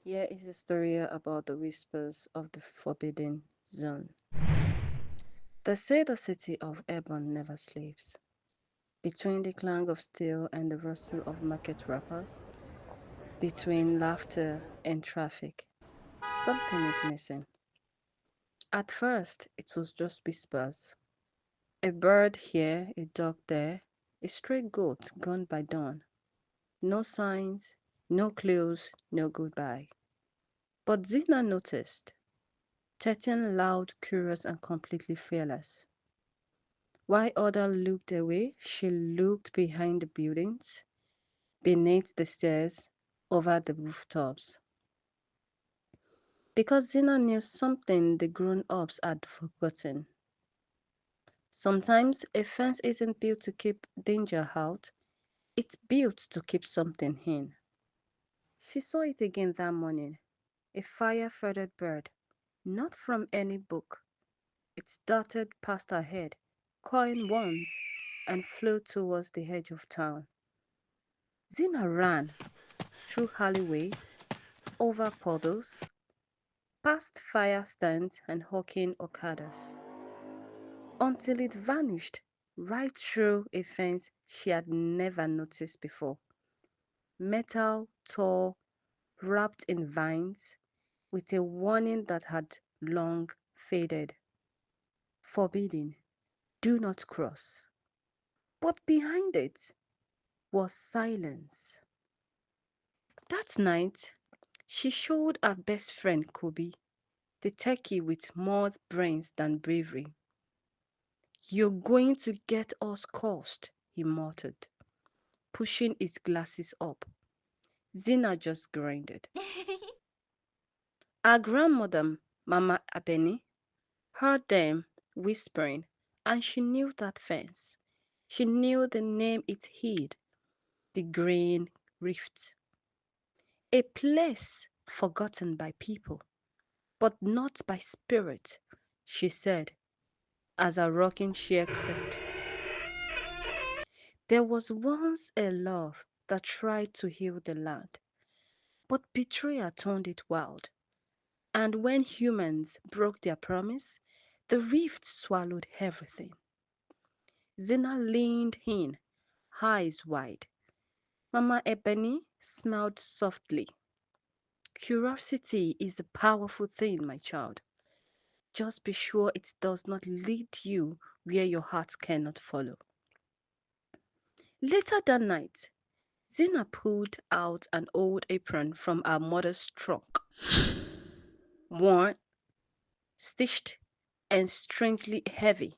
Here is a story about the whispers of the forbidden zone. They say the city of Ebon never sleeps. Between the clang of steel and the rustle of market wrappers, between laughter and traffic, something is missing. At first, it was just whispers. A bird here, a dog there, a stray goat gone by dawn. No signs, no clues, no goodbye. But Zina noticed, 13 loud, curious, and completely fearless. While others looked away, she looked behind the buildings, beneath the stairs, over the rooftops. Because Zina knew something the grown-ups had forgotten. Sometimes a fence isn't built to keep danger out, it's built to keep something in. She saw it again that morning, a fire-feathered bird, not from any book. It darted past her head, cawing once, and flew towards the edge of town. Zina ran through alleyways, over puddles, past fire stands and hawking okadas, until it vanished right through a fence she had never noticed before. Metal, tall, wrapped in vines, with a warning that had long faded. Forbidden, do not cross. But behind it was silence. That night, she showed her best friend Kobe, the techie with more brains than bravery. You're going to get us cursed, he muttered, pushing his glasses up. Zina just grinded. Her grandmother, Mama Abeni, heard them whispering, and she knew that fence. She knew the name it hid, the Green Rift. A place forgotten by people, but not by spirit, she said, as her rocking chair creaked. There was once a love that tried to heal the land, but betrayal turned it wild. And when humans broke their promise, the rift swallowed everything. Zina leaned in, eyes wide. Mama Ebony smiled softly. Curiosity is a powerful thing, my child. Just be sure it does not lead you where your heart cannot follow. Later that night, Zina pulled out an old apron from her mother's trunk, worn, stitched, and strangely heavy.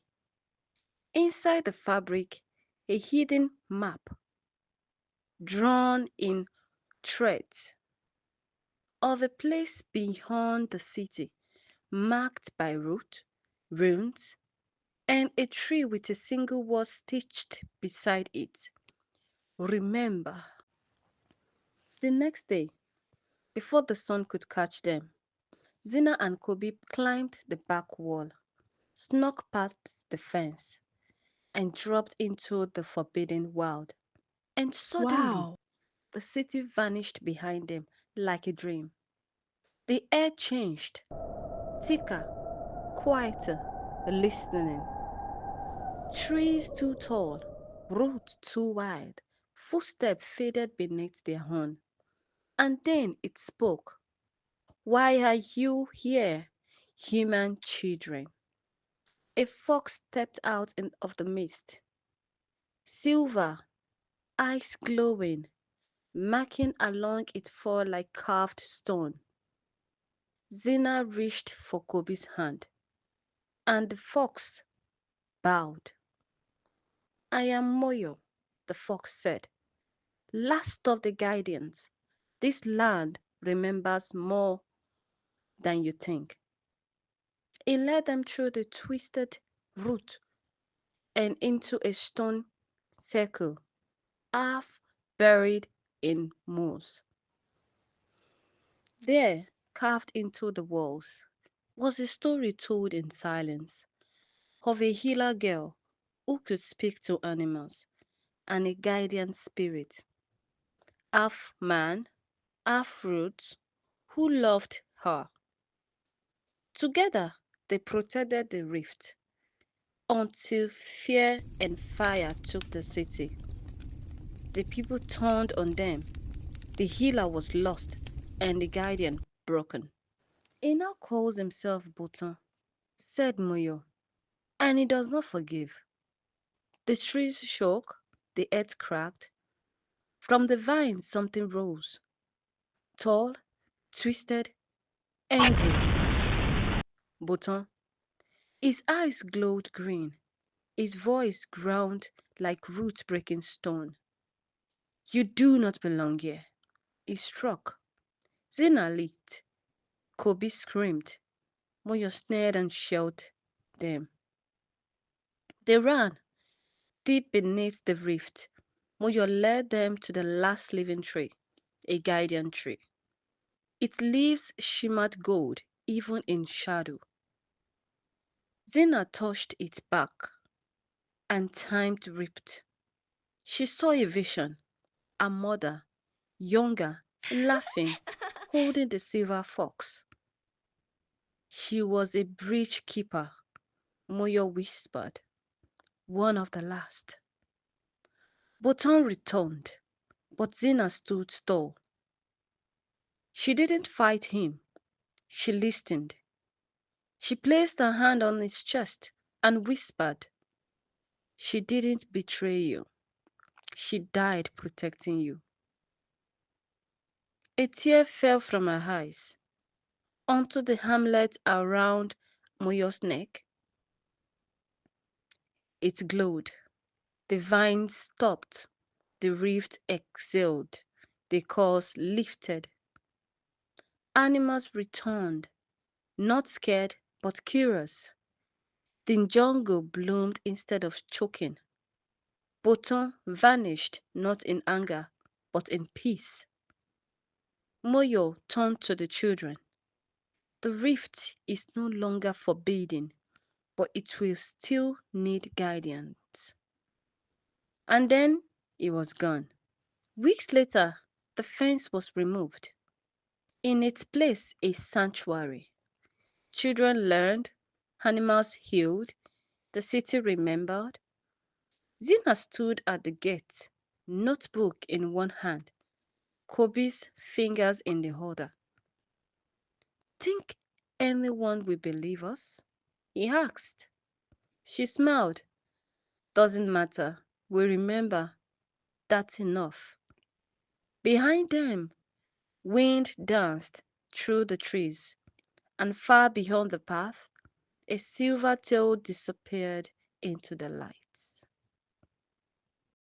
Inside the fabric, a hidden map, drawn in threads, of a place beyond the city, marked by root, runes, and a tree with a single word stitched beside it. Remember. The next day, before the sun could catch them, Zina and Kobe climbed the back wall, snuck past the fence, and dropped into the forbidden wild. And suddenly, Wow. the city vanished behind them like a dream. The air changed, thicker, quieter, listening. Trees too tall, roots too wide, footsteps faded beneath their horn. And then it spoke. Why are you here, human children? A fox stepped out of the mist, silver, eyes glowing, marking along its fur like carved stone. Zina reached for Kobe's hand, and the fox bowed. I am Moyo, the fox said, last of the Guardians. This land remembers more than you think. He led them through the twisted root and into a stone circle, half buried in moss. There, carved into the walls, was a story told in silence of a healer girl who could speak to animals and a guardian spirit, half man, half root, who loved her. Together, they protected the rift until fear and fire took the city. The people turned on them. The healer was lost and the guardian broken. He now calls himself Botan, said Moyo, and he does not forgive. The trees shook, the earth cracked. From the vines something rose, tall, twisted, angry. Botan. His eyes glowed green, his voice ground like roots breaking stone. You do not belong here. He struck. Zina leaped. Kobe screamed. Moyo snared and shelled them. They ran, deep beneath the rift. Moyo led them to the last living tree, a guardian tree. Its leaves shimmered gold, even in shadow. Zina touched its bark, and time ripped. She saw a vision, a mother, younger, laughing, holding the silver fox. She was a bridge keeper, Moyo whispered, one of the last. Botan returned, but Zina stood tall. She didn't fight him. She listened. She placed her hand on his chest and whispered, she didn't betray you. She died protecting you. A tear fell from her eyes onto the hamlet around Moyo's neck. It glowed. The vines stopped. The rift exhaled. The curse lifted. Animals returned, not scared but curious. The jungle bloomed instead of choking. Botan vanished not in anger but in peace. Moyo turned to the children. The rift is no longer forbidden, but it will still need guidance. And then it was gone. Weeks later, the fence was removed. In its place, a sanctuary. Children learned, animals healed, the city remembered. Zina stood at the gate, notebook in one hand, Kobe's fingers in the other. Think anyone will believe us? He asked. She smiled. Doesn't matter. We remember. That's enough. Behind them, wind danced through the trees, and far beyond the path, a silver tail disappeared into the light.